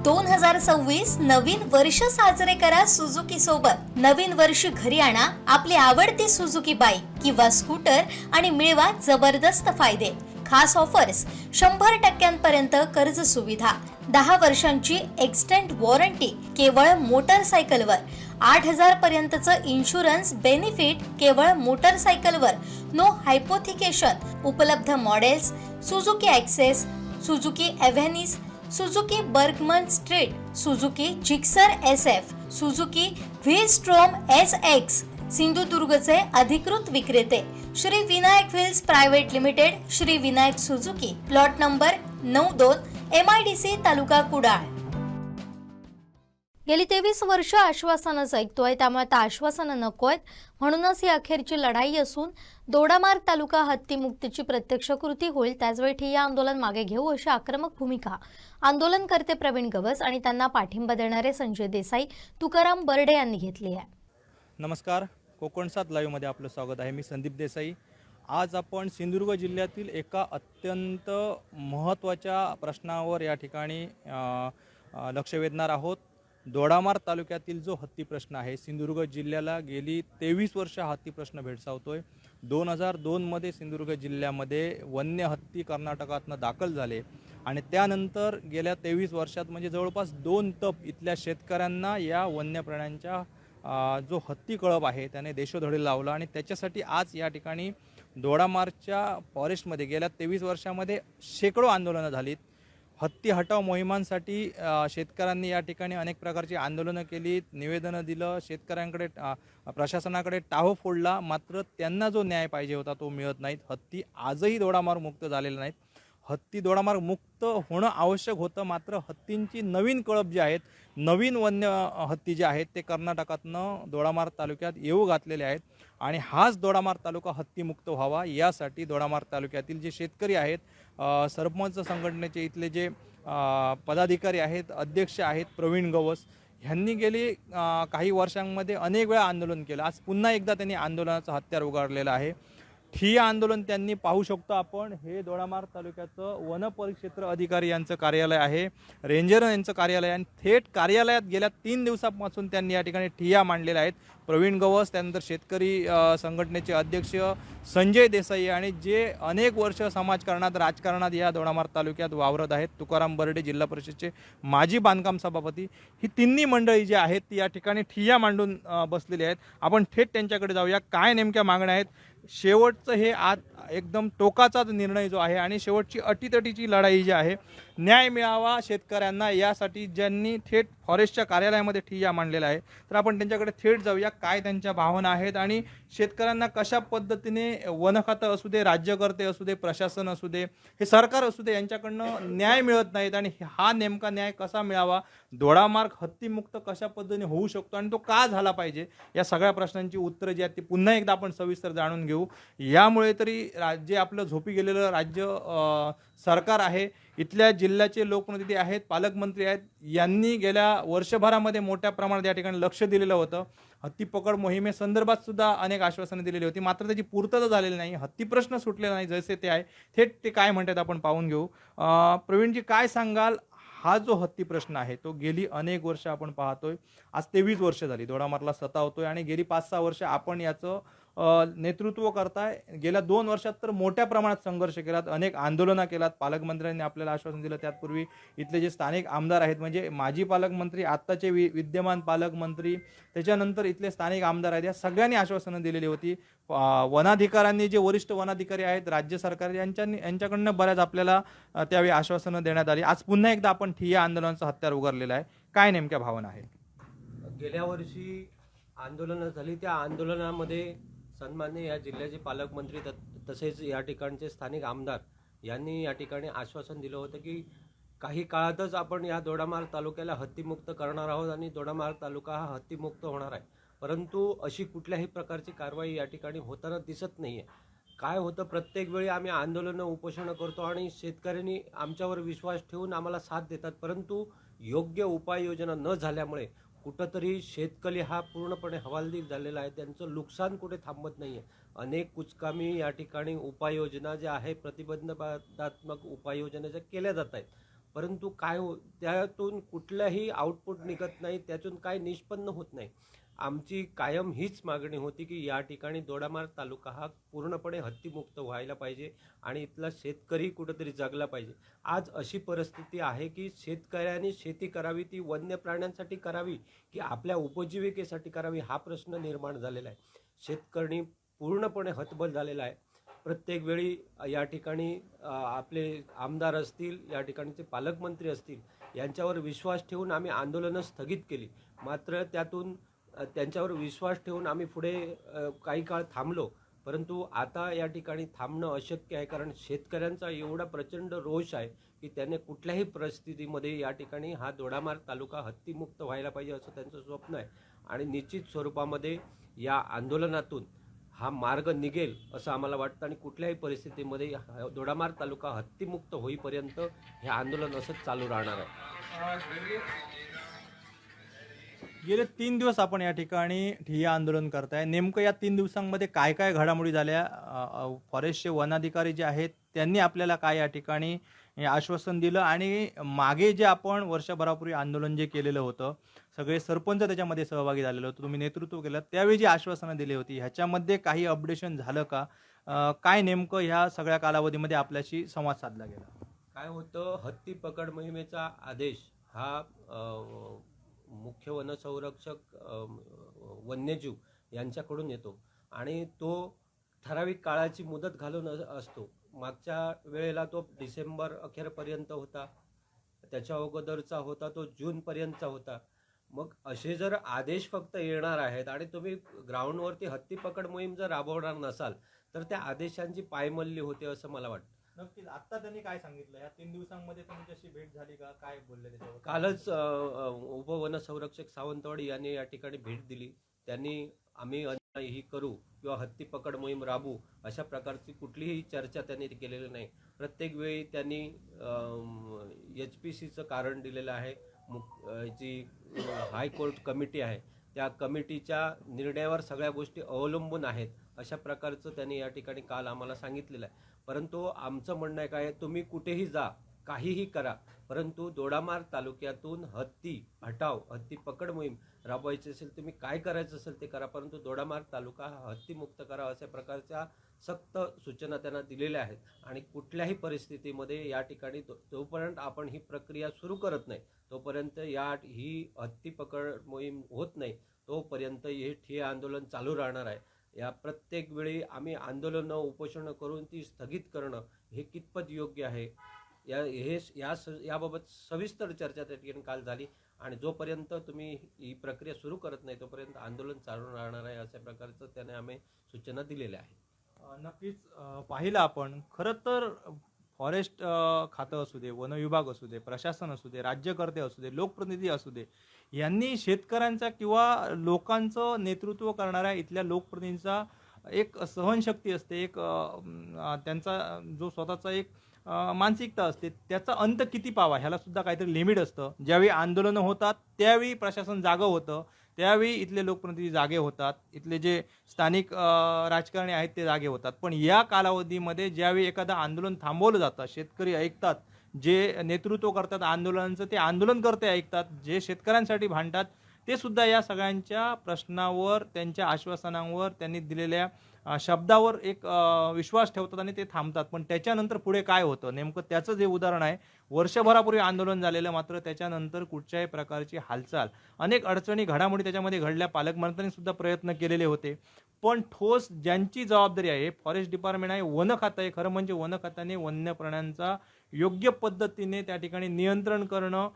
2026 नवीन वर्ष साजरे करा सुझुकी सोबत। नवीन वर्ष घरी आणा आपली आवडती सुझुकी बाईक किंवा स्कूटर आणि मिळवा जबरदस्त फायदे। खास ऑफर्स 100% कर्ज सुविधा, 10 वर्षांची एक्सटेंड वॉरंटी केवळ मोटरसायकलवर, 8000 पर्यंतचं इन्शुरन्स बेनिफिट केवळ मोटरसायकलवर, नो हायपोथिकेशन। उपलब्ध models Suzuki Access, Suzuki Avenis, Suzuki Burgman Street, Suzuki Gixxer SF, Suzuki V Strom SX। सिंधुदुर्गचे अधिकृत विक्रेते Shri Vinayak Wheels Private Limited, Shri Vinayak Suzuki, plot number 92, MIDC, taluka Kudal. गेली 23 वर्ष आश्वासनच ऐकतोय, त्यामुळे आता आश्वासनं नकोयत। म्हणूनच ही अखेरची लढाई असून दोडामार्ग तालुका हत्तीमुक्तीची प्रत्यक्ष कृती होईल, त्याचवेळी ठिय्या आंदोलन मागे घेऊ अशी आक्रमक भूमिका आंदोलनकर्ते प्रवीण गवस आणि त्यांना पाठिंबा देणारे संजय देसाई, तुकाराम बर्डे यांनी घेतली आहे। नमस्कार, कोकण 7 लाईव्हमध्ये आपलं स्वागत आहे। मी संदीप देसाई। आज आपण सिंधुदुर्ग जिल्ह्यातील एका अत्यंत महत्त्वाच्या प्रश्नावर या ठिकाणी लक्ष वेधणार आहोत। दोडामार्ग तालुक्यातील जो हत्ती प्रश्न आहे, सिंधुदुर्ग जिल्ह्याला गेली 23 वर्ष हत्ती प्रश्न भेडसावतोय। 2002 मध्ये सिंधुदुर्ग जिल्ह्यामध्ये वन्य हत्ती कर्नाटकातनं दाखल झाले आणि त्यानंतर गेल्या 23 वर्षात म्हणजे जवळपास 2 तप इथल्या शेतकऱ्यांना या वन्य प्राण्यांच्या जो हत्ती कळप आहे त्याने देशोधडी लावला आणि त्याच्यासाठी आज या ठिकाणी दोडामार्गच्या फॉरेस्टमध्ये गेल्या 23 वर्षामध्ये शेकडो आंदोलनं झालीत। हत्ती हटाव मोहिमांसाठी शेतकऱ्यांनी या ठिकाणी अनेक प्रकारची आंदोलनं केली, निवेदनं दिलं, शेतकऱ्यांकडे प्रशासनाकडे टाहो फोडला, मात्र त्यांना जो न्याय पाहिजे होता तो मिळत नाहीत। हत्ती आजही दोडामार्ग मुक्त झालेले नाहीत। हत्ती दोडामार्ग मुक्त होणं आवश्यक होतं, मात्र हत्तींची नवीन कळप जी आहेत, नवीन वन्य हत्ती जे आहेत ते कर्नाटकातनं दोडामार्ग तालुक्यात येऊ घातलेले आहेत आणि हाच दोडामार्ग तालुका हत्तीमुक्त व्हावा यासाठी दोडामार्ग तालुक्यातील जे शेतकरी आहेत, सरपंच संघटनेचे इथले जे पदाधिकारी आहेत, अध्यक्ष आहेत प्रवीण गवस, ह्यांनी गेली काही वर्षांमध्ये अनेक वेळा आंदोलन केलं। आज पुन्हा एकदा त्यांनी आंदोलनाचं हत्यार उगारलेलं आहे। ठिय्या आंदोलन त्यांनी पाहू शकतो आपण, हे दोडामार्ग तालुक्याचं वन परिक्षेत्र अधिकारी यांचं कार्यालय आहे, रेंजर यांचं कार्यालय, आणि थेट कार्यालयात गेल्या 3 दिवसापासून त्यांनी या ठिकाणी ठिय्या मांडलेल्या आहेत। प्रवीण गवस, त्यानंतर शेतकरी संघटनेचे अध्यक्ष संजय देसाई आणि जे अनेक वर्ष समाजकारणात राजकारणात या दोडामार्ग तालुक्यात वावरत आहेत, तुकाराम बर्डे, जिल्हा परिषदेचे माजी बांधकाम सभापती, ही तिन्ही मंडळी जी आहेत ती या ठिकाणी ठिय्या मांडून बसलेली आहेत। आपण थेट त्यांच्याकडे जाऊया, काय नेमक्या मागण्या आहेत। शेवटचं हे आज एकदम टोकाचाच निर्णय जो आहे आणि शेवटची अटीतटीची लढाई जी आहे, न्याय मिळावा शेतकऱ्यांना यासाठी ज्यांनी थेट फॉरेस्टच्या कार्यालयामध्ये ठिय्या मांडलेला आहे। तर आपण त्यांच्याकडे थेट जाऊया, काय त्यांच्या भावना आहेत आणि शेतकऱ्यांना कशा पद्धतीने वन खातं असू दे, राज्यकर्ते असू दे, प्रशासन असू दे, हे सरकार असू दे, यांच्याकडनं न्याय मिळत नाहीत आणि हा नेमका न्याय कसा मिळावा, दोडामार्ग हत्तीमुक्त कशा पद्धतीने होऊ शकतो आणि तो का झाला पाहिजे, या सगळ्या प्रश्नांची उत्तरं जी आहेत ती पुन्हा एकदा आपण सविस्तर जाणून घेऊ। यामुळे तरी राज्य आपलं झोपी गेलेलं राज्य सरकार आहे, इथल्या जिल्ह्याचे लोकप्रतिनिधी आहेत, पालकमंत्री आहेत, यांनी गेल्या वर्षभरामध्ये मोठ्या प्रमाणात या ठिकाणी लक्ष दिलेलं होतं। हत्ती पकड मोहिमेसंदर्भात सुद्धा अनेक आश्वासने दिलेली होती, मात्र त्याची पूर्तता झालेली नाही। हत्ती प्रश्न सुटलेला नाही, जसे ते आहे थेट ते काय म्हणतात आपण पाहून घेऊ। प्रवीणजी, काय सांगाल, हा जो हत्ती प्रश्न आहे तो गेली अनेक वर्ष आपण पाहतोय, आज 23 वर्ष झाली दोडामार्गला सतावतोय आणि गेली 5-6 वर्ष आपण याचं नेतृत्व करताय। गेल्या 2 वर्षात तर मोठ्या प्रमाणात संघर्ष केलात, अनेक आंदोलनं केलात, पालकमंत्र्यांनी आपल्याला आश्वासन दिलं, त्यापूर्वी इथले जे स्थानिक आमदार आहेत, म्हणजे माजी पालकमंत्री, आत्ताचे विद्यमान पालकमंत्री, त्याच्यानंतर इथले स्थानिक आमदार आहेत, या सगळ्यांनी आश्वासनं दिलेली होती। वनाधिकाऱ्यांनी, जे वरिष्ठ वनाधिकारी आहेत राज्य सरकार, यांच्याकडनं बऱ्याच आपल्याला त्यावेळी आश्वासनं देण्यात आली। आज पुन्हा एकदा आपण ठिय्या आंदोलनाचं हत्यार उगारलेलं आहे, काय नेमक्या भावना आहेत? गेल्या वर्षी आंदोलनं झाली, त्या आंदोलनामध्ये सन्मान्य या जिल्ह्याचे पालकमंत्री तसेच या ठिकाणचे स्थानिक आमदार यांनी या ठिकाणी आश्वासन दिलं होतं की काही काळातच आपण या दोडामार्ग तालुक्याला हत्तीमुक्त करणार आहोत आणि दोडामार्ग तालुका हा हत्तीमुक्त होणार आहे। परंतु अशी कुठल्याही प्रकारची कारवाई या ठिकाणी होताना दिसत नाही आहे। काय होतं, प्रत्येक वेळी आम्ही आंदोलनं उपोषणं करतो आणि शेतकऱ्यांनी आमच्यावर विश्वास ठेवून आम्हाला साथ देतात, परंतु योग्य उपाययोजना न झाल्यामुळे कुठंतरी शेतकरी हा पूर्णपणे हवालदिल झालेला आहे, त्यांचं नुकसान कुठे थांबत नाही आहे। अनेक कुचकामी या ठिकाणी उपाययोजना ज्या आहे, प्रतिबंधात्मक उपाययोजना ज्या केल्या जात आहेत, परंतु काय त्यातून कुठलंही आउटपुट निघत नाही, त्यातून काय निष्पन्न होत नाही. आमची कायम हीच मागणी होती की या ठिकाणी दोडामार्ग तालुका हा पूर्णपणे हत्तीमुक्त व्हायला पाहिजे आणि इथला शेतकरी कुठंतरी जगला पाहिजे. आज अशी परिस्थिती आहे की शेतकऱ्यांनी शेती करावी ती वन्य प्राण्यांसाठी करावी की आपल्या उपजीविकेसाठी करावी, हा प्रश्न निर्माण झालेला आहे. शेतकरी पूर्णपणे हतबल झालेला आहे. प्रत्येक वेळी या ठिकाणी आपले आमदार असतील, या ठिकाणचे पालकमंत्री असतील, यांच्यावर विश्वास ठेवून आम्ही आंदोलनं स्थगित केली. मात्र त्यातून त्यांच्यावर विश्वास ठेवून आम्ही पुढे काही काळ थांबलो. परंतु आता या ठिकाणी थांबणं अशक्य आहे, कारण शेतकऱ्यांचा एवढा प्रचंड रोष आहे की त्याने कुठल्याही परिस्थितीमध्ये या ठिकाणी हा दोडामार्ग तालुका हत्तीमुक्त व्हायला पाहिजे असं त्यांचं स्वप्न आहे. आणि निश्चित स्वरूपामध्ये या आंदोलनातून हा मार्ग निघेल असं आम्हाला वाटतं आणि कुठल्याही परिस्थितीमध्ये दोडामार्ग तालुका हत्तीमुक्त होईपर्यंत हे आंदोलन असंच चालू राहणार आहे. गेले 3 दिवस आपण या ठिकाणी ठिय्या आंदोलन करताय. नेमकं या 3 दिवसांमध्ये काय काय घडामोडी झाल्या? फॉरेस्टचे वनाधिकारी जे आहेत त्यांनी आपल्याला काय या ठिकाणी आश्वासन दिलं आणि मागे जे आपण वर्षभरापूर्वी आंदोलन जे केलेलं होतं, सगळे सरपंच त्याच्यामध्ये सहभागी झालेलं होतं, तुम्ही नेतृत्व केलं, त्यावेळी जी आश्वासनं दिली होती ह्याच्यामध्ये काही अपडेशन झालं का? काय नेमकं ह्या सगळ्या कालावधीमध्ये आपल्याशी संवाद साधला गेला? काय होतं, हत्ती पकड मोहिमेचा आदेश हा मुख्य वनसंरक्षक वन्यजीव यांच्याकडून येतो आणि तो ठराविक काळाची मुदत घालून असतो. मागच्या वेळेला तो डिसेंबर अखेरपर्यंत होता, त्याच्या अगोदरचा होता तो जूनपर्यंतचा होता. मग असे जर आदेश फक्त येणार आहेत आणि तुम्ही ग्राउंडवरती हत्ती पकड मोहीम जर राबवणार नसाल तर त्या आदेशांची पायमल्ली होते असं मला वाटतं. नक्कीच. आता त्यांनी काय सांगितलं? या 3 दिवसांमध्ये तुमच्याशी भेट झाली का? काय बोलले त्याच्यावर? कालच उपवनसंरक्षक सावंतवाडी यांनी या ठिकाणी भेट दिली. त्यांनी आम्ही ही करू किंवा हत्ती पकड मोहीम राबवू अशा प्रकारची कुठलीही चर्चा त्यांनी केलेली नाही. प्रत्येक वेळी त्यांनी HPCचं कारण दिलेलं आहे. जी हायकोर्ट कमिटी आहे त्या कमिटीच्या निर्णयावर सगळ्या गोष्टी अवलंबून आहेत अशा प्रकारचं त्यांनी या ठिकाणी काल आम्हाला सांगितलेलं आहे. परंतु आमचं म्हणणं आहे काय, तुम्ही कुठेही जा, काहीही करा, परंतु दोडामार्ग तालुक्यातून हत्ती हटाव, हत्ती पकड मोहीम राबवायची असेल, तुम्ही काय करायचं असेल ते करा, परंतु दोडामार्ग तालुका हा हत्तीमुक्त करा अशा प्रकारच्या सक्त सूचना त्यांना दिलेल्या आहेत. आणि कुठल्याही परिस्थितीमध्ये या ठिकाणी जोपर्यंत आपण ही प्रक्रिया सुरू करत नाही तोपर्यंत ही हत्ती पकड मोहीम होत नाही तोपर्यंत हे ठिय्या आंदोलन चालू राहणार आहे. या प्रत्येक वेळी आम्ही आंदोलनं उपोषणं करून ती स्थगित करणं हे कितपत योग्य आहे याबाबत सविस्तर चर्चा त्या ठिकाणी काल झाली. आणि जोपर्यंत तुम्ही ही प्रक्रिया सुरू करत नाही तोपर्यंत आंदोलन चालू राहणार आहे अशा प्रकारचं त्याने आम्ही सूचना दिलेल्या आहेत. नक्कीच. पाहिलं आपण, खरं तर फॉरेस्ट खातं असू दे, वन विभाग असू दे, प्रशासन असू दे, राज्यकर्ते असू दे, लोकप्रतिनिधी असू दे, यांनी शेतकऱ्यांचा किंवा लोकांचं नेतृत्व करणाऱ्या इथल्या लोकप्रतिनिधींचा एक सहनशक्ती असते, एक त्यांचा जो स्वतःचा एक मानसिकता असते, त्याचा अंत किती पावा ह्याला सुद्धा काहीतरी लिमिट असतं. ज्यावेळी आंदोलनं होतात त्यावेळी प्रशासन जागं होतं, त्यावेळी इथले लोकप्रतिनिधी जागे होतात, इथले जे स्थानिक राजकारणी आहेत ते जागे होतात. पण या कालावधीमध्ये ज्यावेळी एखादं आंदोलन थांबवलं जातं, शेतकरी ऐकतात, जे नेतृत्व करतात आंदोलनांचं ते आंदोलनकर्ते ऐकतात, जे शेतकऱ्यांसाठी भांडतात ते सुद्धा या सगळ्यांच्या प्रश्नावर, त्यांच्या आश्वासनांवर, त्यांनी दिलेल्या शब्दावर एक विश्वास ठेवतात आणि ते थांबतात. पण त्याच्यानंतर पुढे काय होतं नेमकं त्याचं जे उदाहरण आहे, वर्षभरापूर्वी आंदोलन झालेलं, मात्र त्याच्यानंतर कुठच्याही प्रकारची हालचाल, अनेक अडचणी घडामोडी त्याच्यामध्ये घडल्या, पालकमंत्र्यांनी सुद्धा प्रयत्न केलेले होते. पण ठोस ज्यांची जबाबदारी आहे, फॉरेस्ट डिपार्टमेंट आहे, वन खातं आहे, खरं म्हणजे वन खात्याने वन्य प्राण्यांचा योग्य पद्धतीने त्या ठिकाणी नियंत्रण करणं,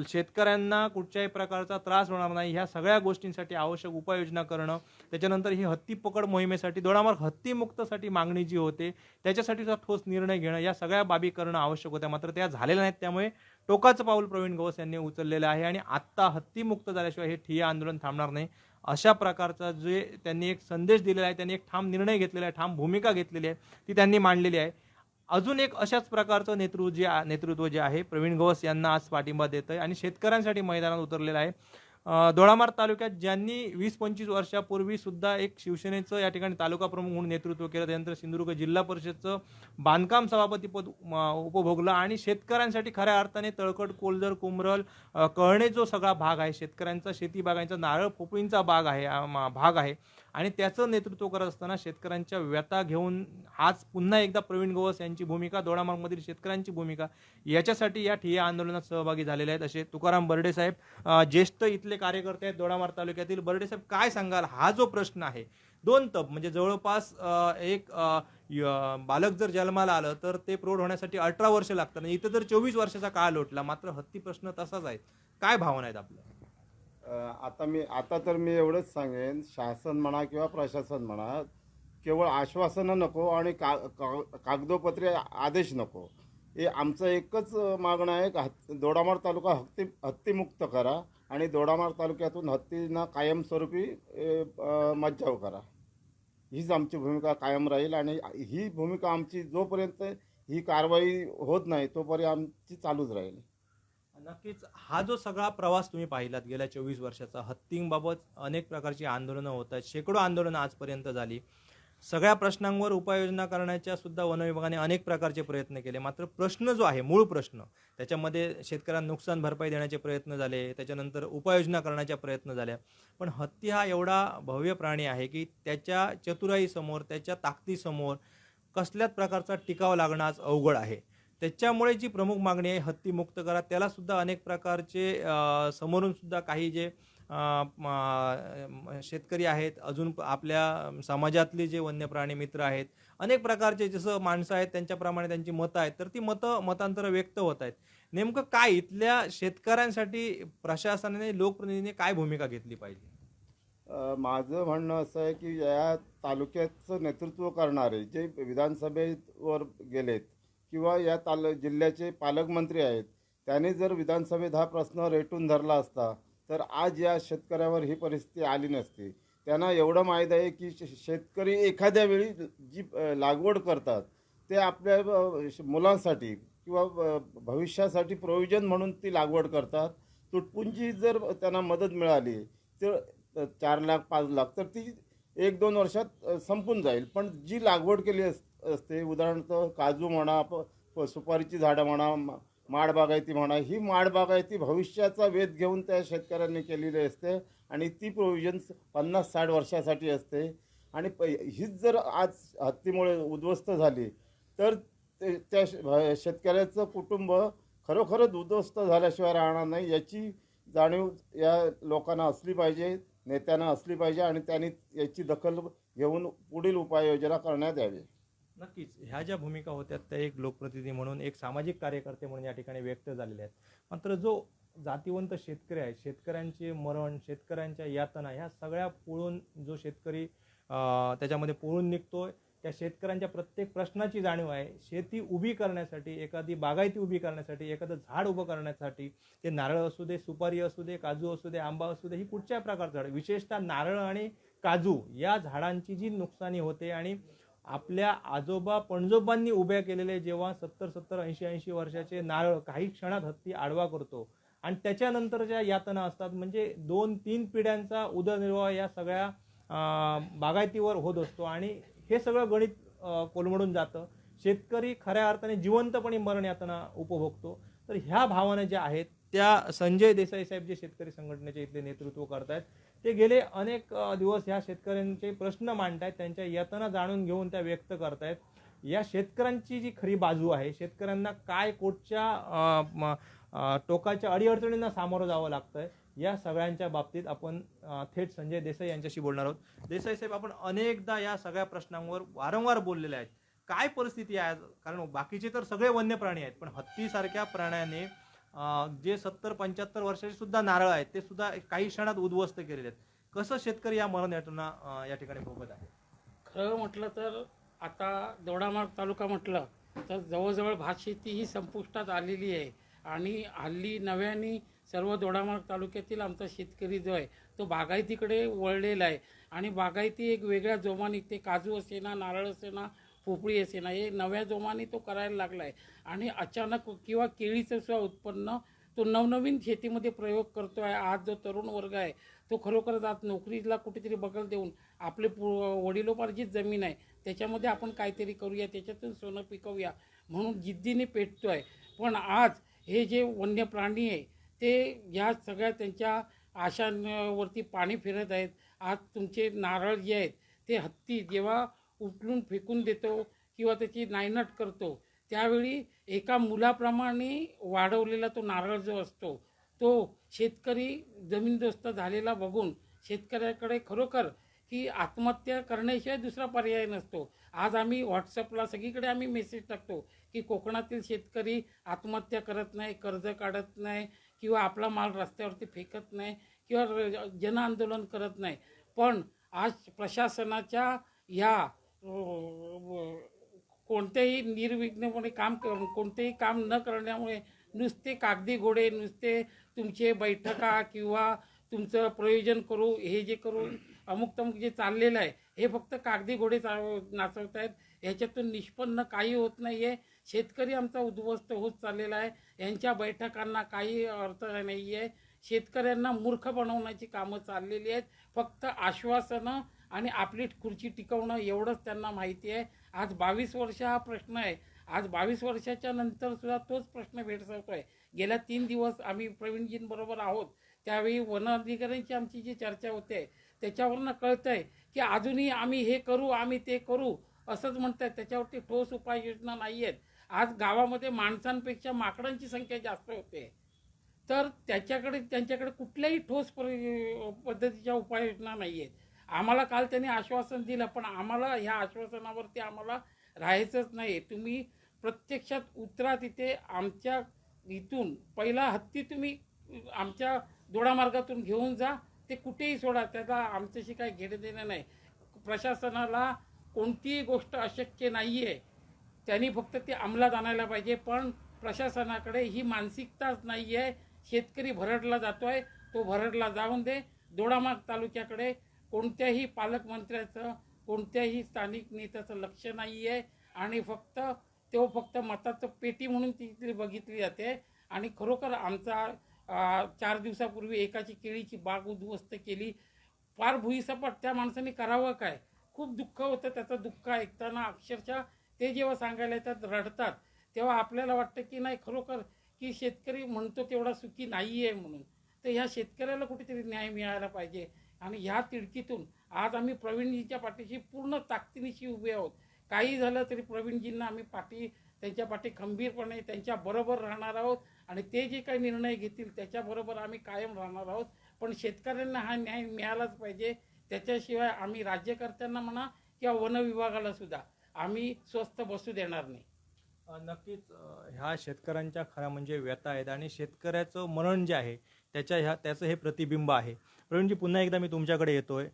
शेतकऱ्यांना कुठच्याही प्रकारचा त्रास होणार नाही ह्या सगळ्या गोष्टींसाठी आवश्यक उपाययोजना करणं, त्याच्यानंतर ही हत्ती पकड मोहिमेसाठी दोडामार्ग हत्तीमुक्तसाठी मागणी जी होते त्याच्यासाठीचा ठोस निर्णय घेणं, या सगळ्या बाबी करणं आवश्यक होत्या, मात्र त्या झालेल्या नाहीत. त्यामुळे टोकाचं पाऊल प्रवीण गवस यांनी उचललेलं आहे आणि आत्ता हत्तीमुक्त झाल्याशिवाय हे ठिय्या आंदोलन थांबणार नाही अशा प्रकारचा जे त्यांनी एक संदेश दिलेला आहे, त्यांनी एक ठाम निर्णय घेतलेला आहे, ठाम भूमिका घेतलेली आहे, ती त्यांनी मांडलेली आहे. अजून एक अशाच प्रकारचं नेतृत्व जे आहे प्रवीण गवस यांना आज पाठिंबा देत आहे आणि शेतकऱ्यांसाठी मैदानात उतरलेलं आहे. दोडामार्ग तालुक्यात ज्यांनी 20-25 वर्षापूर्वी सुद्धा एक शिवसेनेचं या ठिकाणी तालुका प्रमुख म्हणून नेतृत्व केलं, त्यानंतर सिंधुदुर्ग जिल्हा परिषदचं बांधकाम सभापतीपद उपभोगलं आणि शेतकऱ्यांसाठी खऱ्या अर्थाने तळकट, कोलजर, कुमरल, कळणे जो सगळा भाग आहे, शेतकऱ्यांचा शेती बागांचा, नारळ पोफळींचा भाग आहे आणि त्याचं नेतृत्व करत असताना शेतकऱ्यांच्या व्यथा घेऊन आज पुन्हा एकदा प्रवीण गवस यांची भूमिका, दोडामार्गमधील शेतकऱ्यांची भूमिका याच्यासाठी या ठिय्या आंदोलनात सहभागी झालेले आहेत असे तुकाराम बर्डे साहेब, ज्येष्ठ इथले कार्यकर्ते आहेत दोडामार्ग तालुक्यातील. बर्डे साहेब, काय सांगाल? हा जो प्रश्न आहे, 2 तप म्हणजे जवळपास एक बालक जर जन्माला आलं तर ते प्रौढ होण्यासाठी 18 वर्ष लागतात आणि इथं जर 24 वर्षाचा काळ लोटला, मात्र हत्ती प्रश्न तसाच आहे. काय भावना आहेत आपल्या? आता तर मी एवढंच सांगेन, शासन म्हणा किंवा प्रशासन म्हणा, केवळ आश्वासनं नको आणि कागदोपत्री आदेश नको. हे आमचं एकच मागणं आहे की दोडामार्ग तालुका हत्तीमुक्त करा आणि दोडामार्ग तालुक्यातून हत्तींना कायमस्वरूपी मज्जाव करा. हीच आमची भूमिका कायम राहील आणि ही भूमिका आमची जोपर्यंत ही कारवाई होत नाही तोपर्यंत आमची चालूच राहील. नक्कीच हा जो सगळा प्रवास तुम्ही पाहिलात गेल्या 24 वर्षाचा, हत्तींबाबत अनेक प्रकारची आंदोलनं होत आहेत, शेकडो आंदोलनं आजपर्यंत झाली, सगळ्या प्रश्नांवर उपाययोजना करण्याच्या सुद्धा वन विभागाने अनेक प्रकारचे प्रयत्न केले. मात्र प्रश्न जो आहे, मूळ प्रश्न, त्याच्यामध्ये शेतकऱ्यांना नुकसान भरपाई देण्याचे प्रयत्न झाले, त्याच्यानंतर उपाययोजना करण्याच्या प्रयत्न झाल्या, पण हत्ती हा एवढा भव्य प्राणी आहे की त्याच्या चतुराईसमोर, त्याच्या ताकदीसमोर कसल्याच प्रकारचा टिकाव लागणं आज अवघड आहे. त्याच्यामुळे जी प्रमुख मागणी आहे हत्ती मुक्त करा, त्याला सुद्धा अनेक प्रकारचे समोरून सुद्धा काही जे शेतकरी आहेत, अजून आपल्या समाजातले जे वन्यप्राणी मित्र आहेत, अनेक प्रकारचे जसं माणसं आहेत त्यांच्याप्रमाणे त्यांची मतं आहेत, तर ती मतांतर व्यक्त होत आहेत. नेमकं काय इथल्या शेतकऱ्यांसाठी प्रशासनाने, लोकप्रतिनिधीने काय भूमिका घेतली पाहिजे? माझं म्हणणं असं आहे की या तालुक्याचं नेतृत्व करणारे जे विधानसभेवर गेलेत किंवा या जिल्ह्याचे पालकमंत्री आहेत, त्यांनी जर विधानसभेत हा प्रश्न रेटून धरला असता तर आज या शेतकऱ्यावर ही परिस्थिती आली नसती. त्यांना एवढं माहीत आहे की शेतकरी एखाद्या वेळी जी लागवड करतात ते आपल्या मुलांसाठी किंवा भविष्यासाठी प्रोव्हिजन म्हणून ती लागवड करतात. तुटपुंजी जर त्यांना मदत मिळाली तर 4 लाख 5 लाख तर ती 1-2 वर्षात संपून जाईल. पण जी लागवड केली असते, उदाहरणार्थ काजू म्हणा, सुपारीची झाडं म्हणा, माडबागायती म्हणा, ही माडबागायती भविष्याचा वेध घेऊन त्या शेतकऱ्यांनी केलेली असते आणि ती प्रोव्हिजन्स 50-60 वर्षासाठी असते. आणि हीच जर आज हत्तीमुळे उद्ध्वस्त झाली तर त्या शेतकऱ्याचं कुटुंब खरोखरच उद्ध्वस्त झाल्याशिवाय राहणार नाही. याची जाणीव या लोकांना असली पाहिजे, नेत्यांना असली पाहिजे आणि त्यांनी याची दखल घेऊन पुढील उपाययोजना करण्यात यावी. नक्कीच ह्या ज्या भूमिका होत्या त्या एक लोकप्रतिनिधी म्हणून, एक सामाजिक कार्यकर्ते म्हणून या ठिकाणी व्यक्त झालेल्या आहेत. मात्र जो जातीवंत शेतकरी आहे, शेतकऱ्यांचे मरण, शेतकऱ्यांच्या यातना, ह्या सगळ्या पुळून जो शेतकरी त्याच्यामध्ये पुळून निघतोय, त्या शेतकऱ्यांच्या प्रत्येक प्रश्नाची जाणीव आहे. शेती उभी करण्यासाठी, एखादी बागायती उभी करण्यासाठी, एखादं झाड उभं करण्यासाठी, ते नारळ असू दे, सुपारी असू दे, काजू असू दे, आंबा असू दे, ही कुठच्या प्रकारचं झाड, विशेषतः नारळ आणि काजू या झाडांची जी नुकसानी होते आणि आपल्या आजोबा पणजोबांनी उभ्या केलेले जेव्हा 70-70, 80-80 वर्षाचे नारळ काही क्षणात हत्ती आडवा करतो आणि त्याच्यानंतरच्या यातना असतात, म्हणजे 2-3 पिढ्यांचा उदरनिर्वाह या सगळ्या बागायतीवर होत असतो आणि हे सगळं गणित कोलमडून जातं. शेतकरी खऱ्या अर्थाने जिवंतपणे मरण यातना उपभोगतो. तर ह्या भावना ज्या आहेत त्या संजय देसाई साहेब जे शेतकरी संघटनेचे इथले नेतृत्व करतायत, ते गेले अनेक दिवस ह्या शेतकऱ्यांचे प्रश्न मांडतायत, त्यांच्या यातना जाणून घेऊन त्या व्यक्त करतायत. या शेतकऱ्यांची जी खरी बाजू आहे, शेतकऱ्यांना काय कोणत्या टोकाच्या अडीअडचणींना सामोरं जावं लागतंय, या सगळ्यांच्या बाबतीत आपण थेट संजय देसाई यांच्याशी बोलणार आहोत. देसाई साहेब, आपण अनेकदा या सगळ्या प्रश्नांवर वारंवार बोललेले आहेत. काय परिस्थिती आहे? कारण बाकीचे तर सगळे वन्य प्राणी आहेत, पण हत्तीसारख्या प्राण्याने जे 70-75 वर्षाचे सुद्धा नारळ आहेत ते सुद्धा काही क्षणात उद्ध्वस्त केलेले आहेत. कसं शेतकरी या मरण यातना या ठिकाणी भोगत आहे? खरं म्हटलं तर आता दोडामार्ग तालुका म्हटलं तर जवळजवळ भातशेती ही संपुष्टात आलेली आहे आणि हल्ली नव्याने सर्व दोडामार्ग तालुक्यातील आमचा शेतकरी जो आहे तो बागायतीकडे वळलेला आहे आणि बागायती एक वेगळ्या जोमाने, ते काजू असेना, नारळ असेना, पोपळी असेना, हे नव्या जोमाने तो करायला लागला आहे आणि अचानक किंवा केळीचं सुद्धा उत्पन्न तो नवनवीन शेतीमध्ये प्रयोग करतो आहे. आज जो तरुण वर्ग आहे तो खरोखरच आज नोकरीला कुठेतरी बगल देऊन आपले वडिलोपार्जित जमीन आहे त्याच्यामध्ये आपण काहीतरी करूया, त्याच्यातून सोनं पिकवूया म्हणून जिद्दीने पेटतो आहे. पण आज हे जे वन्य प्राणी आहे ते या सगळ्या त्यांच्या आशांवरती पाणी फिरत आहेत. आज तुमचे नारळ जे आहेत ते हत्ती जेव्हा उचलून फेकून देतो किंवा त्याची नायनाट करतो त्यावेळी एका मुलाप्रमाणे वाढवलेला तो नारळ जो असतो तो शेतकरी जमीनदोस्त झालेला बघून शेतकऱ्याकडे खरोखर की आत्महत्या करण्याशिवाय दुसरा पर्याय नसतो. आज आम्ही व्हॉट्सअपला सगळीकडे आम्ही मेसेज टाकतो की कोकणातील शेतकरी आत्महत्या करत नाही, कर्ज काढत नाही किंवा आपला माल रस्त्यावरती फेकत नाही किंवा जनआंदोलन करत नाही. पण आज प्रशासनाच्या या कोणत्याही निर्विघ्नपणे कोणतेही काम न करण्यामुळे नुसते कागदी घोडे, नुसते तुमचे बैठका किंवा तुमचं प्रयोजन करू, हे जे करू अमुक तमुक जे चाललेलं आहे हे फक्त कागदी घोडे नाचवत आहेत. ह्याच्यातून निष्पन्न काही होत नाही आहे. शेतकरी आमचा उद्ध्वस्त होत चाललेला आहे. यांच्या बैठकांना काही अर्थ नाही आहे. शेतकऱ्यांना मूर्ख बनवण्याची कामं चाललेली आहेत. फक्त आश्वासनं आणि आपली खुर्ची टिकवणं एवढंच त्यांना माहिती आहे. आज 22 वर्ष हा प्रश्न आहे. आज 22 वर्षाच्या नंतर सुद्धा तोच प्रश्न भेडसावतो आहे. गेल्या 3 दिवस आम्ही प्रवीणजींबरोबर आहोत त्यावेळी वन अधिकाऱ्यांची आमची जी चर्चा होते त्याच्यावरनं कळतं आहे की अजूनही आम्ही हे करू, आम्ही ते करू असंच म्हणत आहेत. त्याच्यावरती ठोस उपाययोजना नाही आहेत. आज गावामध्ये माणसांपेक्षा माकडांची संख्या जास्त होते तर त्यांच्याकडे कुठल्याही ठोस पद्धतीच्या उपाययोजना नाही आहेत. आम्हाला काल त्यांनी आश्वासन दिलं पण आम्हाला ह्या आश्वासनावरती आम्हाला राहायचंच नाही. तुम्ही प्रत्यक्षात उतरा तिथे. आमच्या इथून पहिला हत्ती तुम्ही आमच्या दोडामार्गातून घेऊन जा, ते कुठेही सोडा, त्याचा आमच्याशी काही घेणं देणं नाही. प्रशासनाला कोणतीही गोष्ट अशक्य नाही आहे, त्यांनी फक्त ते अंमलात आणायला पाहिजे. पण प्रशासनाकडे ही मानसिकताच नाही आहे. शेतकरी भरडला जातो आहे, तो भरडला जाऊन दे. दोडामार्ग तालुक्याकडे कोणत्याही पालकमंत्र्याचं कोणत्याही स्थानिक नेत्याचं लक्ष नाही आहे आणि फक्त मताचं पेटी म्हणून ती बघितली जाते. आणि खरोखर आमचा 4 दिवसापूर्वी एकाची केळीची बाग उद्ध्वस्त केली. फार भुईसपाट. त्या माणसाने करावं काय? खूप दुःख होतं. त्याचं दुःख ऐकताना अक्षरशः ते जेव्हा सांगायला येतात रडतात तेव्हा आपल्याला वाटतं की नाही खरोखर की शेतकरी म्हणतो तेवढा सुखी नाही आहे म्हणून. तर ह्या शेतकऱ्याला कुठेतरी न्याय मिळायला पाहिजे. आणि ह्या तिडकीतून आज आम्ही प्रवीणजींच्या पाठीशी पूर्ण ताकदीनिशी उभे आहोत. काही झालं तरी प्रवीणजींना आम्ही त्यांच्या पाठी खंबीरपणे त्यांच्याबरोबर राहणार आहोत आणि ते जे काही निर्णय घेतील त्याच्याबरोबर आम्ही कायम राहणार आहोत. पण शेतकऱ्यांना हा न्याय मिळालाच पाहिजे. त्याच्याशिवाय आम्ही राज्यकर्त्यांना म्हणा किंवा वन विभागाला सुद्धा आम्ही स्वस्थ बसू देणार नाही. नक्कीच ह्या शेतकऱ्यांच्या खऱ्या म्हणजे व्यथा आहेत आणि शेतकऱ्याचं मरण जे आहे त्याचं हे प्रतिबिंब आहे. प्रवीणजी, पुन्हा एकदा मी तुमच्याकडे येतोय.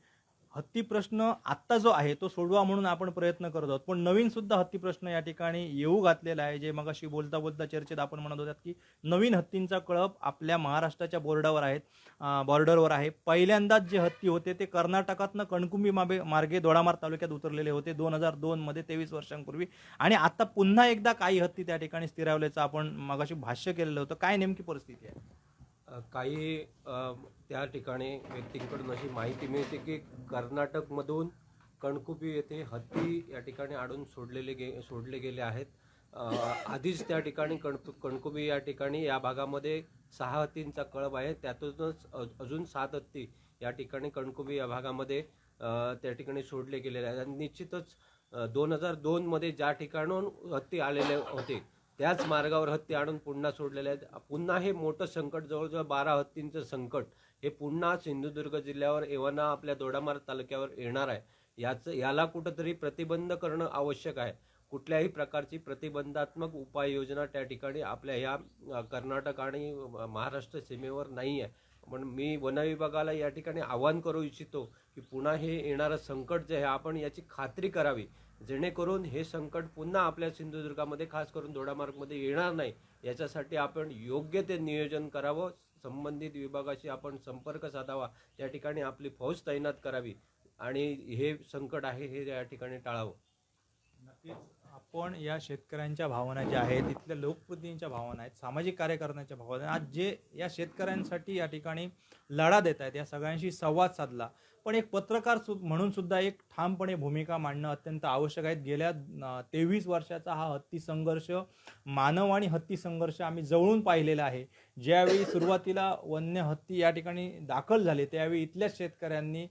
हत्ती प्रश्न आत्ता जो आहे तो सोडवा म्हणून आपण प्रयत्न करत आहोत, पण नवीन सुद्धा हत्ती प्रश्न या ठिकाणी येऊ घातलेला आहे. जे मगाशी बोलता बोलता चर्चेत आपण म्हणत होतात की नवीन हत्तींचा कळप आपल्या महाराष्ट्राच्या बॉर्डरवर आहे. पहिल्यांदाच जे हत्ती होते ते कर्नाटकातनं कणकुंबी मार्गे दोडामार्ग तालुक्यात उतरलेले होते 2002 मध्ये, 23 वर्षांपूर्वी. आणि आता पुन्हा एकदा काही हत्ती त्या ठिकाणी स्थिरावल्याचं आपण मगाशी भाष्य केलेलं होतं. काय नेमकी परिस्थिती आहे? काही त्या ठिकाणी व्यक्तींकडून अशी माहिती मिळते की कर्नाटकमधून कणकुंबी येथे हत्ती या ठिकाणी आडून सोडले गेले आहेत. आधीच त्या ठिकाणी कणकुंबी या ठिकाणी या भागामध्ये 6 हत्तींचा कळप आहे. त्यातूनच अजून 7 हत्ती या ठिकाणी कणकुंबी या भागामध्ये त्या ठिकाणी सोडले गेलेले आहेत. आणि निश्चितच 2002 मध्ये ज्या ठिकाणून हत्ती आलेले होते त्याच मार्गावर हत्ती आणून पुन्हा सोडलेले आहेत. पुन्हा हे मोठं संकट, जवळजवळ 12 हत्तींचं संकट हे पुन्हा सिंधुदुर्ग जिल्ह्यावर एव्हाना आपल्या दोडामार्ग तालुक्यावर येणार आहे. याला कुठंतरी प्रतिबंध करणं आवश्यक आहे. कुठल्याही प्रकारची प्रतिबंधात्मक उपाययोजना त्या ठिकाणी आपल्या ह्या कर्नाटक आणि महाराष्ट्र सीमेवर नाही आहे. पण मी वन विभागाला या ठिकाणी आवाहन करू इच्छितो की पुन्हा हे येणारं संकट जे आहे आपण याची खात्री करावी, जेणेकरून हे संकट पुन्हा आपल्या सिंधुदुर्गामध्ये खास करून दोडामार्गमध्ये येणार नाही. याच्यासाठी आपण योग्य ते नियोजन करावं. संबंधित विभागाशी आपण संपर्क साधावा, त्या ठिकाणी आपली फौज तैनात करावी आणि हे संकट आहे हे या ठिकाणी टाळावं. नक्कीच आपण या शेतकऱ्यांच्या भावना ज्या आहेत, इथल्या लोकप्रतिनिधींच्या भावना आहेत, सामाजिक कार्यकर्त्यांच्या भावना आहेत, आज जे या शेतकऱ्यांसाठी या ठिकाणी लढा देत आहेत, या सगळ्यांशी संवाद साधला. पण एक पत्रकार म्हणून सुद्धा एक ठामपणे भूमिका मांडणं अत्यंत आवश्यक आहे. गेल्या 23 वर्षाचा हा हत्ती संघर्ष, मानव आणि हत्ती संघर्ष आम्ही जवळून पाहिलेला आहे. ज्यावेळी सुरुवातीला वन्य हत्ती या ठिकाणी दाखल झाले, त्यावेळी इथल्या शेतकऱ्यांनी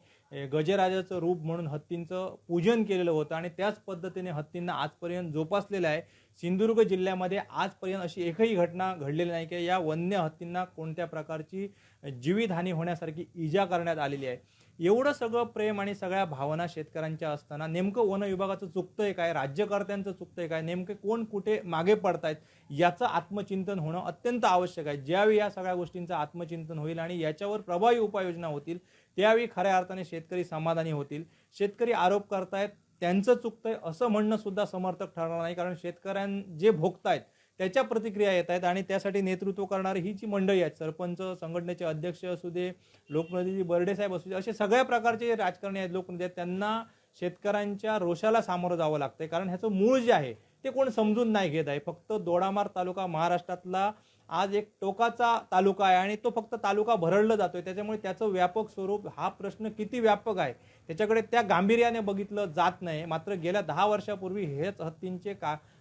गजराजाचं रूप म्हणून हत्तींचं पूजन केलेलं होतं आणि त्याच पद्धतीने हत्तींना आजपर्यंत जोपासलेलं आहे. सिंधुदुर्ग जिल्ह्यामध्ये आजपर्यंत अशी एकही घटना घडलेली नाही की या वन्य हत्तींना कोणत्या प्रकारची जीवितहानी होण्यासारखी इजा करण्यात आलेली आहे. एवढं सगळं प्रेम आणि सगळ्या भावना शेतकऱ्यांच्या असताना नेमकं वन विभागाचं चुकतंय काय, राज्यकर्त्यांचं चुकतंय काय, नेमके कोण कुठे मागे पडतायत याचं आत्मचिंतन होणं अत्यंत आवश्यक आहे. ज्यावेळी या सगळ्या गोष्टींचं आत्मचिंतन होईल आणि याच्यावर प्रभावी उपाययोजना होतील, त्यावेळी खऱ्या अर्थाने शेतकरी समाधानी होतील. शेतकरी आरोप करतायत, त्यांचं चुकतंय असं म्हणणं सुद्धा समर्थक ठरणार नाही, कारण शेतकऱ्यांना जे भोगतायत त्याच्या प्रतिक्रिया येत आहेत आणि त्यासाठी नेतृत्व करणारी ही जी मंडळी आहेत, सरपंच, संघटनेचे अध्यक्ष असू दे, लोकप्रतिनिधी बर्डे साहेब असू दे, असे सगळ्या प्रकारचे राजकारणी आहेत, लोकप्रतिनिधी आहेत, त्यांना शेतकऱ्यांच्या रोषाला सामोरं जावं लागतंय. कारण ह्याचं मूळ जे आहे ते कोण समजून नाही घेत आहे. फक्त दोडामार्ग तालुका महाराष्ट्रातला आज एक टोकाचा तालुका आहे आणि तो फक्त तालुका भरडला जातोय. त्याच्यामुळे त्याचं व्यापक स्वरूप, हा प्रश्न किती व्यापक आहे त्याच्याकडे त्या गांभीर्याने बघितलं जात नाही. मात्र गेल्या 10 वर्षापूर्वी हेच हत्तींचे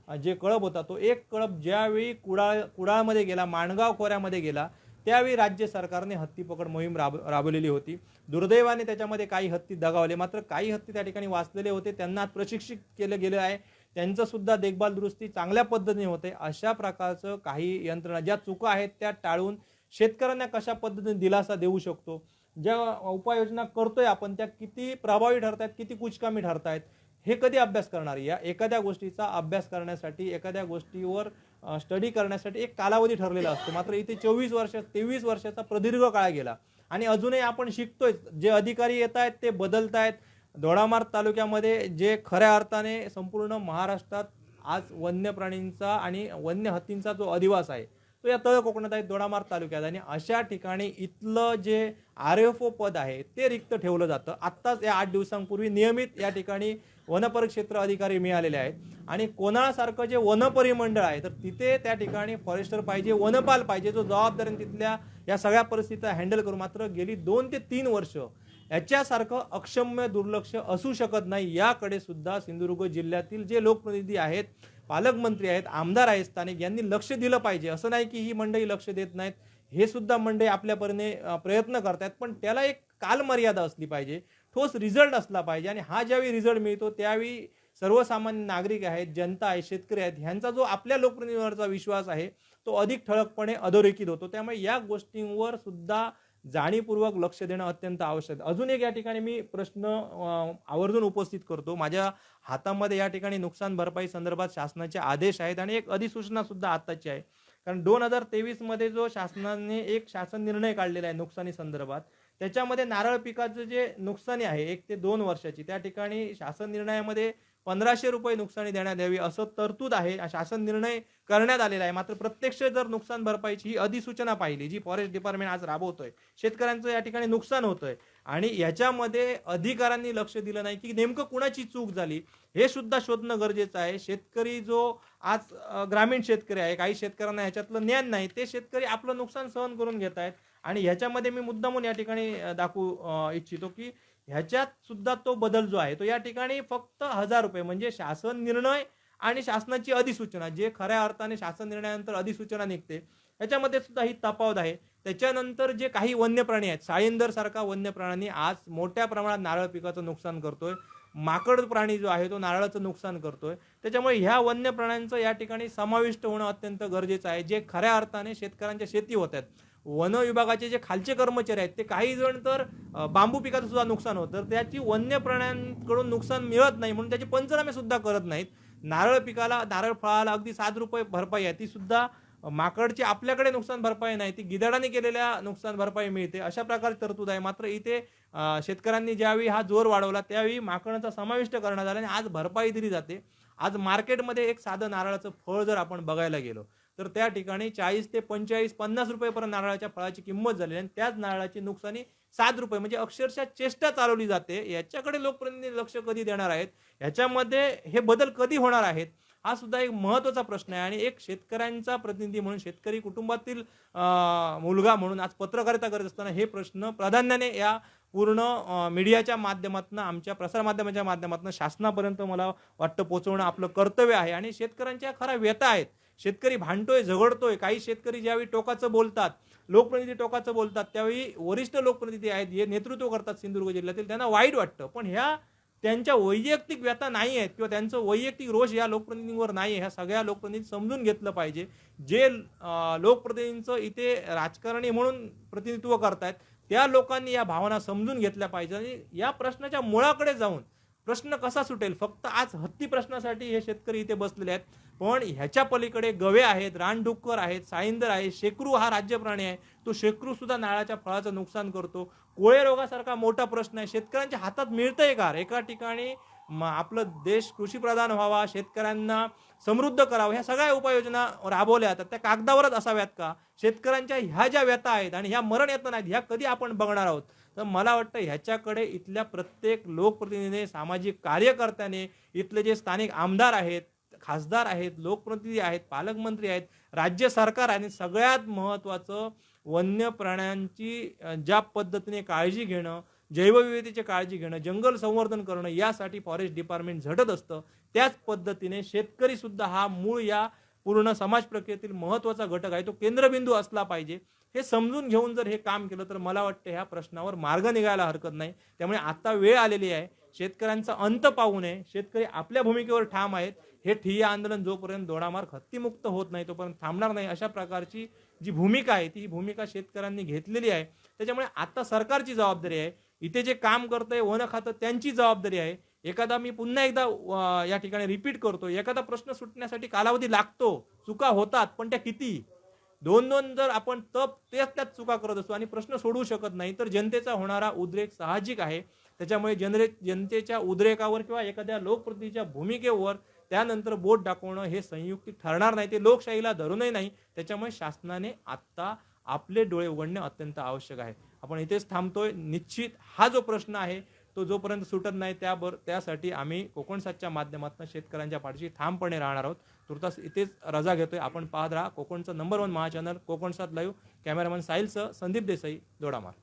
जे कळप होता, तो एक कळप ज्यावेळी कुडाळमध्ये गेला, माणगाव खोऱ्यामध्ये गेला, त्यावेळी राज्य सरकारने हत्ती पकड मोहीम राबवलेली होती. दुर्दैवाने त्याच्यामध्ये काही हत्ती दगावले, मात्र काही हत्ती त्या ठिकाणी वाचलेले होते, त्यांना प्रशिक्षित केलं गेलं आहे, त्यांचं सुद्धा देखभाल दुरुस्ती चांगल्या पद्धतीने होते. अशा प्रकारचं काही यंत्रणा, ज्या चुका आहेत त्या टाळून शेतकऱ्यांना कशा पद्धतीने दिलासा देऊ शकतो, ज्या उपाययोजना करतोय आपण त्या किती प्रभावी ठरतायत, किती कुचकामी ठरतायत, हे कधी अभ्यास करणार. या एखाद्या गोष्टीचा अभ्यास करण्यासाठी, एखाद्या गोष्टीवर स्टडी करण्यासाठी एक कालावधी ठरलेला असतो. मात्र इथे 23 वर्षाचा प्रदीर्घ काळ गेला आणि अजूनही आपण शिकतोय. जे अधिकारी येत आहेत ते बदलत आहेत. दोडामार्ग तालुक्यामध्ये जे खऱ्या अर्थाने संपूर्ण महाराष्ट्रात आज वन्य प्राणींचा आणि वन्य हत्तींचा जो अधिवास आहे तो या तळ कोकणात आहे, दोडामार्ग तालुक्यात. आणि अशा ठिकाणी इथलं जे RFO पद आहे ते रिक्त ठेवलं जातं. आत्ताच या 8 दिवसांपूर्वी नियमित या ठिकाणी वनपरिक्षेत्र अधिकारी मिळालेले आहेत आणि कोणासारखं जे वनपरिमंडळ आहे तर तिथे त्या ठिकाणी फॉरेस्टर पाहिजे, वनपाल पाहिजे, जो जबाबदारीने तिथल्या या सगळ्या परिस्थिती हँडल करू. मात्र गेली 2 ते 3 वर्ष याच्यासारखं अक्षम्य दुर्लक्ष असू शकत नाही. याकडे सुद्धा सिंधुदुर्ग जिल्ह्यातील जे लोकप्रतिनिधी आहेत, पालकमंत्री आहेत, आमदार आहेत स्थानिक, यांनी लक्ष दिलं पाहिजे. असं नाही की ही मंडळी लक्ष देत नाहीत, हे सुद्धा मंडळी आपल्या परीने प्रयत्न करतात, पण त्याला एक कालमर्यादा असली पाहिजे, ठोस रिझल्ट असला पाहिजे. आणि हा ज्यावेळी रिझल्ट मिळतो त्यावेळी सर्वसामान्य नागरिक आहेत, जनता आहे, शेतकरी आहेत, ह्यांचा जो आपल्या लोकप्रतिनिधींवरचा विश्वास आहे तो अधिक ठळकपणे अधोरेखित होतो. त्यामुळे या गोष्टींवर सुद्धा जाणीवपूर्वक लक्ष देणं अत्यंत आवश्यक आहे. अजून एक या ठिकाणी मी प्रश्न आवर्जून उपस्थित करतो. माझ्या हातामध्ये या ठिकाणी नुकसान भरपाई संदर्भात शासनाचे आदेश आहेत आणि एक अधिसूचना सुद्धा आताची आहे. कारण 2023 मध्ये जो शासनाने एक शासन निर्णय काढलेला आहे नुकसानी संदर्भात, त्याच्यामध्ये नारळ पिकाचं जे नुकसानी आहे 1 ते 2 वर्षाची, त्या ठिकाणी शासन निर्णयामध्ये 1500 रुपये नुकसानी देण्यात यावी असं तरतूद आहे, शासन निर्णय करण्यात आलेला आहे. मात्र प्रत्यक्ष जर नुकसान भरपाईची ही अधिसूचना पाहिली जी फॉरेस्ट डिपार्टमेंट आज राबवतोय, शेतकऱ्यांचं या ठिकाणी नुकसान होतंय आणि याच्यामध्ये अधिकाऱ्यांनी लक्ष दिलं नाही की नेमकं कुणाची चूक झाली हे सुद्धा शोधणं गरजेचं आहे. शेतकरी जो आज ग्रामीण शेतकरी आहे, काही शेतकऱ्यांना ह्याच्यातलं ज्ञान नाही, ते शेतकरी आपलं नुकसान सहन करून घेत आहेत आणि ह्याच्यामध्ये मी मुद्दामून या ठिकाणी दाखवू इच्छितो की ह्याच्यात सुद्धा तो बदल जो आहे तो या ठिकाणी फक्त 1000 रुपये म्हणजे शासन निर्णय आणि शासनाची अधिसूचना, जे खऱ्या अर्थाने शासन निर्णयानंतर अधिसूचना निघते, ह्याच्यामध्ये सुद्धा ही तफावत आहे. त्याच्यानंतर जे काही वन्य प्राणी आहेत, साळींदर सारखा वन्य प्राणी आज मोठ्या प्रमाणात नारळ पिकाचं नुकसान करतोय, माकड प्राणी जो आहे तो नारळाचं नुकसान करतोय. त्याच्यामुळे ह्या वन्य प्राण्यांचं या ठिकाणी समाविष्ट होणं अत्यंत गरजेचं आहे, जे खऱ्या अर्थाने शेतकऱ्यांच्या शेती होत आहेत. वन विभागाचे जे खालचे कर्मचारी आहेत ते काही जण तर बांबू पिकाचं सुद्धा नुकसान होतं, तर त्याची वन्य प्राण्यांकडून नुकसान मिळत नाही म्हणून त्याचे पंचनामे सुद्धा करत नाहीत. नारळ पिकाला, नारळ फळाला अगदी 7 रुपये भरपाई आहे, ती सुद्धा माकडची आपल्याकडे नुकसान भरपाई नाही, ती गिधाडाने केलेल्या नुकसान भरपाई मिळते. अशा प्रकारे तरतूद आहे. मात्र इथे शेतकऱ्यांनी ज्यावेळी हा जोर वाढवला त्यावेळी माकडांचा समाविष्ट करण्यात आला आणि आज भरपाई दिली जाते. आज मार्केटमध्ये एक साधं नारळाचं फळ जर आपण बघायला गेलो तर त्या ठिकाणी 40 ते 45, 50 रुपयेपर्यंत नारळाच्या फळाची किंमत झाली आणि त्याच नारळाची नुकसानी 7 रुपये म्हणजे अक्षरशः चेष्टा चालवली जाते. याच्याकडे लोकप्रतिनिधी लक्ष कधी देणार आहेत, ह्याच्यामध्ये हे बदल कधी होणार आहेत हा सुद्धा एक महत्त्वाचा प्रश्न आहे. आणि एक शेतकऱ्यांचा प्रतिनिधी म्हणून, शेतकरी कुटुंबातील मुलगा म्हणून आज पत्रकारिता करत असताना हे प्रश्न प्राधान्याने या पूर्ण मीडियाच्या माध्यमातून, आमच्या प्रसारमाध्यमाच्या माध्यमातून शासनापर्यंत मला वाटतं पोहोचवणं आपलं कर्तव्य आहे. आणि शेतकऱ्यांच्या खऱ्या व्यथा आहेत. शेतकरी भांडतोय, झगडतोय. काही शेतकरी ज्यावेळी टोकाचं बोलतात, लोकप्रतिनिधी टोकाचं बोलतात, त्यावेळी वरिष्ठ लोकप्रतिनिधी आहेत, हे नेतृत्व करतात सिंधुदुर्ग जिल्ह्यातील, त्यांना वाईट वाटतं. पण ह्या त्यांच्या वैयक्तिक व्यथा नाही आहेत किंवा त्यांचं वैयक्तिक रोष या लोकप्रतिनिधींवर नाही आहे. ह्या सगळ्या लोकप्रतिनिधी समजून घेतलं पाहिजे. जे लोकप्रतिनिधींचं इथे राजकारणी म्हणून प्रतिनिधित्व करतायत, त्या लोकांनी या भावना समजून घेतल्या पाहिजे आणि या प्रश्नाच्या मुळाकडे जाऊन प्रश्न कसा सुटेल. फक्त आज हत्ती प्रश्नासाठी हे शेतकरी इथे बसलेले आहेत, पण ह्याच्या पलीकडे गवे आहेत, रानडुक्कर आहेत, साईंदर आहे, शेकरू हा राज्य प्राणी आहे. तो शेकरू सुद्धा नारळाच्या फळाचं नुकसान करतो. कोळे रोगासारखा मोठा प्रश्न आहे. शेतकऱ्यांच्या हातात मिळतंय का? एका ठिकाणी आपलं देश कृषीप्रधान व्हावा, शेतकऱ्यांना समृद्ध करावं, ह्या सगळ्या उपाययोजना राबवल्या जातात, त्या कागदावरच असाव्यात का? शेतकऱ्यांच्या ह्या ज्या व्यथा आहेत आणि ह्या मरण येत नाहीत, ह्या कधी आपण बघणार आहोत? तर मला वाटतं ह्याच्याकडे इथल्या प्रत्येक लोकप्रतिनिधीने, सामाजिक कार्यकर्त्याने, इथले जे स्थानिक आमदार आहेत, खासदार आहेत, लोकप्रतिनिधी आहेत, पालकमंत्री आहेत, राज्य सरकार आणि सगळ्यात महत्त्वाचं वन्य प्राण्यांची ज्या पद्धतीने काळजी घेणं, जैवविविधतेची काळजी घेणं, जंगल संवर्धन करणं, यासाठी फॉरेस्ट डिपार्टमेंट झटत असतं. त्याच पद्धतीने शेतकरी सुद्धा हा मूळ या पूर्ण समाज प्रक्रियेतील महत्त्वाचा घटक आहे. तो केंद्रबिंदू असला पाहिजे. हे समजून घेऊन जर हे काम केलं तर मला वाटतं ह्या प्रश्नावर मार्ग निघायला हरकत नाही. त्यामुळे आता वेळ आलेली आहे. शेतकऱ्यांचा अंत पाहू नये. शेतकरी आपल्या भूमिकेवर ठाम आहेत. हे ठिय्या आंदोलन जोपर्यंत दोडामार्ग हत्तीमुक्त होत नाही तोपर्यंत थांबणार नाही. अशा प्रकारची जी भूमिका आहे ती भूमिका शेतकऱ्यांनी घेतलेली आहे. त्याच्यामुळे आता सरकारची जबाबदारी आहे. इथे जे काम करतंय वन खातं, त्यांची जबाबदारी आहे. एखादा, मी पुन्हा एकदा या ठिकाणी रिपीट करतो, एखादा प्रश्न सुटण्यासाठी कालावधी लागतो, चुका होतात, पण त्या किती? दोन जर आपण त्याच चुका करत असतो आणि प्रश्न सोडवू शकत नाही तर जनतेचा होणारा उद्रेक साहजिक आहे. त्याच्यामुळे जनतेच्या उद्रेकावर किंवा एखाद्या लोकप्रतिनिधीच्या भूमिकेवर त्यानंतर बोट दाखवणं हे संयुक्तिक ठरणार नाही. ते लोकशाहीला धरूनही नाही. त्याच्यामुळे शासनाने आत्ता आपले डोळे उघडणे अत्यंत आवश्यक आहे. आपण इथेच थांबतोय. निश्चित हा जो प्रश्न आहे तो जोपर्यंत सुटत नाही त्यासाठी आम्ही कोकणसातच्या माध्यमातून शेतकऱ्यांच्या पाठीशी ठामपणे राहणार आहोत. तुर्तास इथेच रजा घेतोय. आपण पाहत राहा कोकणचं नंबर 1 महाचॅनल कोकणसात लाईव्ह. कॅमेरामन साहिलसह संदीप देसाई, दोडामार्ग.